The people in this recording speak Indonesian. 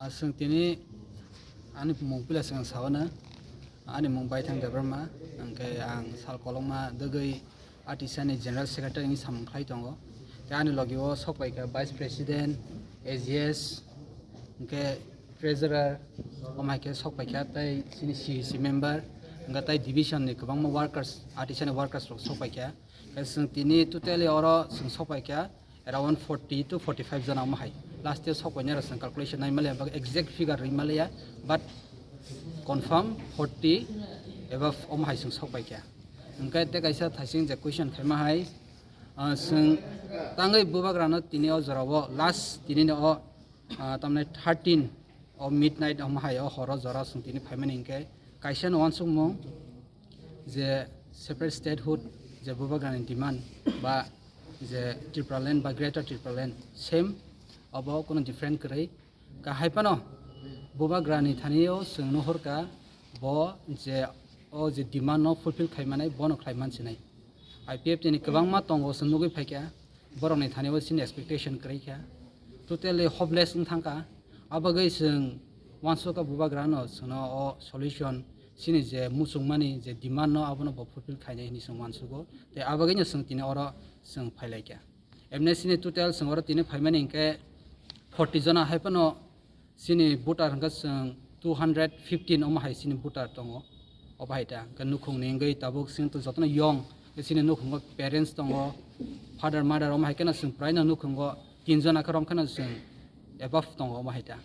Asing tini ani mong pila sang sawana ani mong baitang dabrama angke ang sal kolongma dagoi Atiksa ni General Secretary ni samkhai tongo te ani logio sokpai ka Vice President AGS angke Treasurer omai ke sokpai ka tai sini CC member angka tai division ni kabang workers Atiksa ni workers rok sokpai ka kasing tini totally oro sing sokpai ka around 40 to 45 jana mahai last year sokpai nya rasang calculation nai male exact figure ri male ya but confirm 40 above omahai sing sokpai ka angka te kaisa thasing je question khaima hai sing tangai bubagrano tini o jarawo last tini o tamne 13 o midnight omahai o horo jara sing tini phaimani ingke kaisa no wansung mo je separate statehood je bubagrani demand ba je Tipra land ba greater Tipra land same abo kono different krai ka haipano bubagrani thanio sing nohorka bo je o je demand no fulfill khaimanai bono khlaiman sinai IPF tini kwbangma tongo sing nugui phaikya borokni thanio sin expectation kraikya totally hopeless thangka abagai sing wansoka bubagrano sino o solution sini je musungmani je demand no abono bo fulfill khainai ni sing wansugo te abagai no sing tini oro sing phailaikya emne sini total sing oro tini phaimani ingke 40 jana haipano sini voter hangka sing 215 omahai sini voter tongo obahaita ka nukhung nengai tabuk sing to jotno young sini nukhungo parents tongo father mother omahai kana sing praina nukhungo 3 jana karom kana sing above tongo obahaita